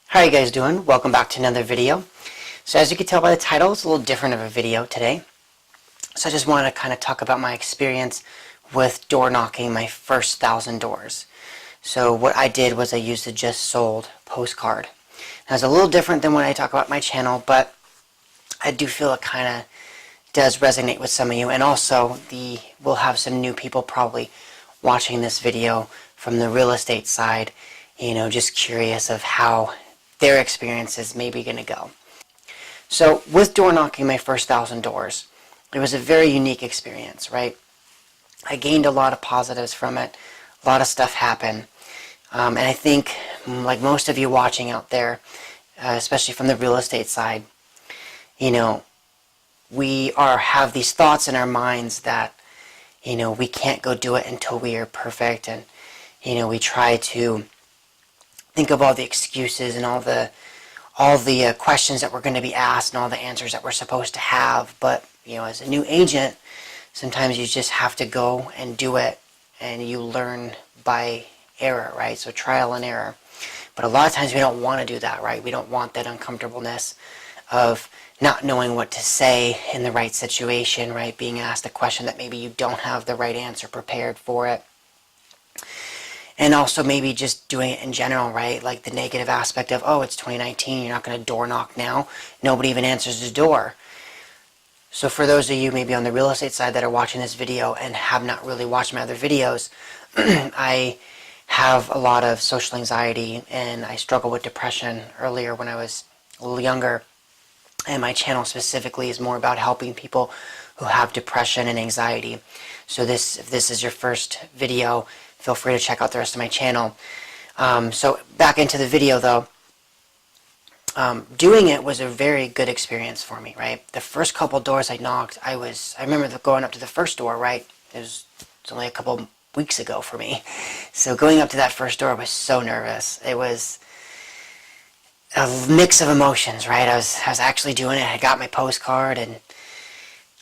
How are you guys doing? Welcome back to another video. So as you can tell by the title, it's a little different of a video today. So I just wanted to kind of talk about my experience with door knocking my first 1,000 doors. So what I did was I used the Just Sold postcard. Now it's a little different than when I talk about my channel, but I do feel it kind of does resonate with some of you. And also, we'll have some new people probably watching this video from the real estate side, just curious of how their experience is maybe going to go. So with door knocking my first 1,000 doors, it was a very unique experience, right? I gained a lot of positives from it. A lot of stuff happened. And I think, like most of you watching out there, especially from the real estate side, we have these thoughts in our minds that, we can't go do it until we are perfect. And, we try to think of all the excuses and all the questions that we're going to be asked and all the answers that we're supposed to have. But, as a new agent, sometimes you just have to go and do it, and you learn by error, right? So trial and error. But a lot of times we don't want to do that, right? We don't want that uncomfortableness of not knowing what to say in the right situation, right? Being asked a question that maybe you don't have the right answer prepared for it. And also maybe just doing it in general, right? Like the negative aspect of, oh, it's 2019, you're not going to door knock now. Nobody even answers the door. So for those of you maybe on the real estate side that are watching this video and have not really watched my other videos, I have a lot of social anxiety and I struggled with depression earlier when I was a little younger. And my channel specifically is more about helping people who have depression and anxiety. So if this is your first video, feel free to check out the rest of my channel. So back into the video though, doing it was a very good experience for me, right? The first couple doors I knocked, I remember going up to the first door, right? It's only a couple weeks ago for me. So going up to that first door, I was so nervous. It was a mix of emotions, right? I was actually doing it. I got my postcard and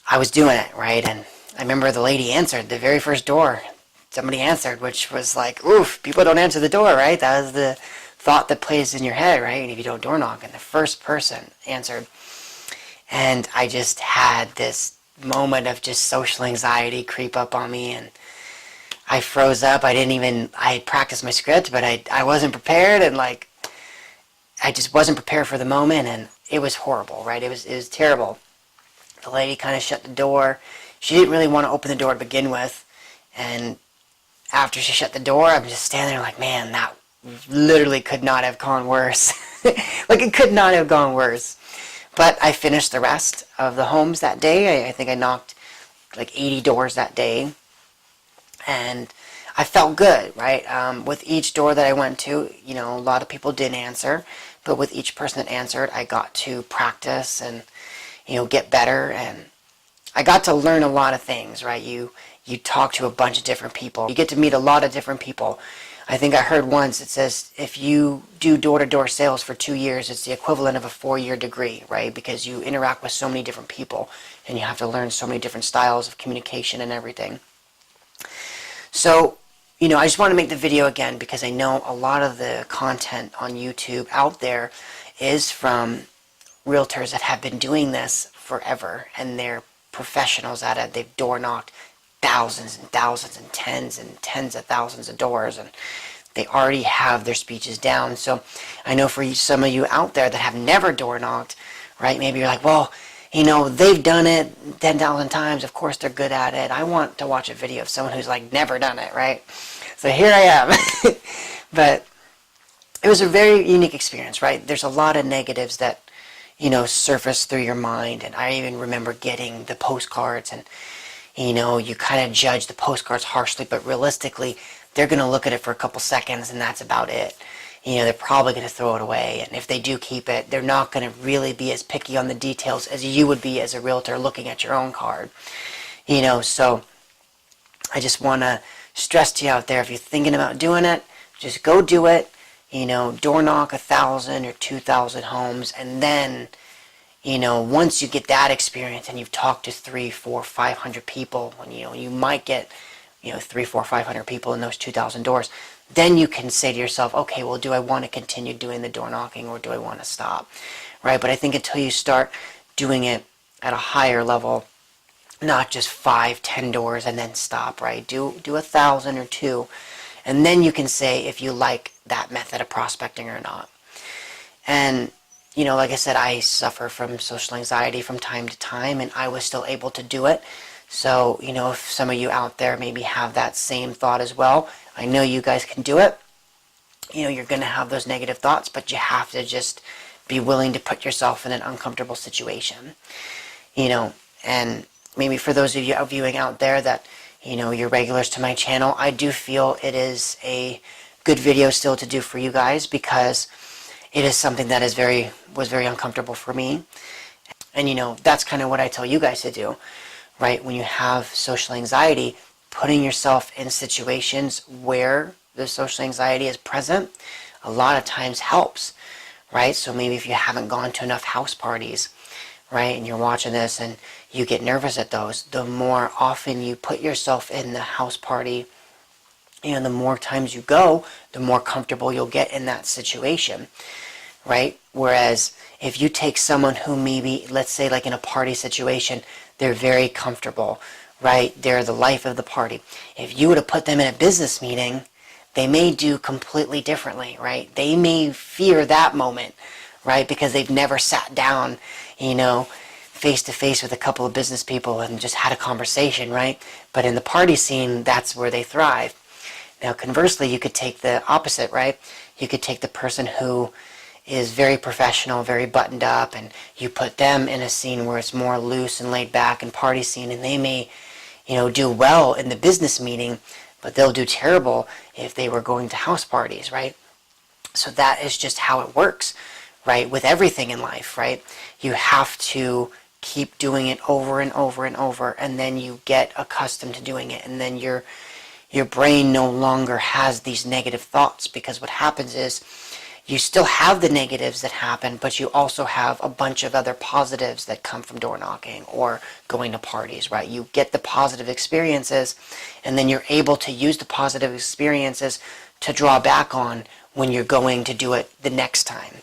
I was doing it, right? And I remember the lady answered the very first door. Somebody answered, which was like, oof, people don't answer the door, right? That was the thought that plays in your head, right? And if you don't door knock, and the first person answered. And I just had this moment of just social anxiety creep up on me, and I froze up. I practiced my script, but I wasn't prepared, and I just wasn't prepared for the moment, and it was horrible, right? It was terrible. The lady kind of shut the door. She didn't really want to open the door to begin with, and after she shut the door, I'm just standing there like, man, that literally could not have gone worse. Like, it could not have gone worse. But I finished the rest of the homes that day. I think I knocked like 80 doors that day. And I felt good, right? With each door that I went to, a lot of people didn't answer. But with each person that answered, I got to practice and, get better. And I got to learn a lot of things, right? You talk to a bunch of different people. You get to meet a lot of different people. I think I heard once it says if you do door-to-door sales for 2 years, it's the equivalent of a 4-year degree, right? Because you interact with so many different people and you have to learn so many different styles of communication and everything. So, I just want to make the video again because I know a lot of the content on YouTube out there is from realtors that have been doing this forever and they're professionals at it. They've door knocked thousands and thousands and tens of thousands of doors, and they already have their speeches down. So I know for some of you out there that have never door knocked, right? Maybe you're like, well, they've done it 10,000 times. Of course they're good at it. I want to watch a video of someone who's never done it, right? So here I am. But it was a very unique experience, right? There's a lot of negatives that, surface through your mind. And I even remember getting the postcards and, you kind of judge the postcards harshly, but realistically, they're going to look at it for a couple seconds and that's about it. They're probably going to throw it away. And if they do keep it, they're not going to really be as picky on the details as you would be as a realtor looking at your own card. So I just want to stress to you out there, if you're thinking about doing it, just go do it. Door knock 1,000 or 2,000 homes, and then once you get that experience and you've talked to 300, 400, 500 people, and you might get 300, 400, 500 people in those 2,000 doors, then you can say to yourself, okay, well, do I want to continue doing the door knocking, or do I want to stop, right? But I think until you start doing it at a higher level, not just 5, 10 doors and then stop, right? Do 1,000 or 2, and then you can say if you like that method of prospecting or not. And like I said, I suffer from social anxiety from time to time, and I was still able to do it. So, if some of you out there maybe have that same thought as well, I know you guys can do it. You're going to have those negative thoughts, but you have to just be willing to put yourself in an uncomfortable situation. And maybe for those of you viewing out there that, you're regulars to my channel, I do feel it is a good video still to do for you guys, because it is something that was very uncomfortable for me. And that's kind of what I tell you guys to do, right? When you have social anxiety, putting yourself in situations where the social anxiety is present a lot of times helps, right? So maybe if you haven't gone to enough house parties, right, and you're watching this and you get nervous at those, the more often you put yourself in the house party, the more times you go, the more comfortable you'll get in that situation, right? Whereas if you take someone who maybe, let's say like in a party situation, they're very comfortable, right? They're the life of the party. If you were to put them in a business meeting, they may do completely differently, right? They may fear that moment, right? Because they've never sat down, face to face with a couple of business people and just had a conversation, right? But in the party scene, that's where they thrive. Now, conversely, you could take the opposite, right? You could take the person who is very professional, very buttoned up, and you put them in a scene where it's more loose and laid back and party scene, and they may, do well in the business meeting, but they'll do terrible if they were going to house parties, right? So that is just how it works, right? With everything in life, right? You have to keep doing it over and over and over, and then you get accustomed to doing it, and then your brain no longer has these negative thoughts, because what happens is you still have the negatives that happen, but you also have a bunch of other positives that come from door knocking or going to parties, right? You get the positive experiences, and then you're able to use the positive experiences to draw back on when you're going to do it the next time,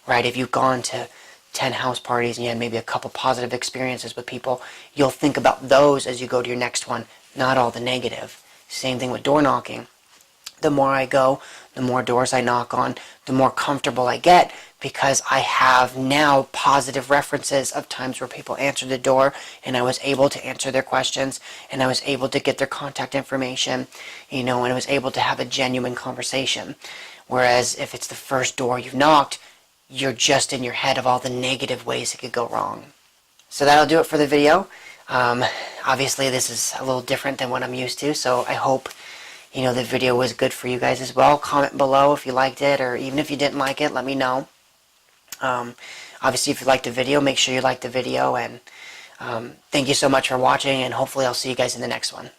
right? If you've gone to 10 house parties and you had maybe a couple positive experiences with people, you'll think about those as you go to your next one, not all the negative. Same thing with door knocking. The more I go, the more doors I knock on, the more comfortable I get, because I have now positive references of times where people answered the door and I was able to answer their questions, and I was able to get their contact information, and I was able to have a genuine conversation. Whereas if it's the first door you've knocked, you're just in your head of all the negative ways it could go wrong. So that'll do it for the video. Obviously this is a little different than what I'm used to, so I hope the video was good for you guys as well. Comment below if you liked it, or even if you didn't like it, let me know. Obviously, if you liked the video, make sure you like the video, and thank you so much for watching, and hopefully I'll see you guys in the next one.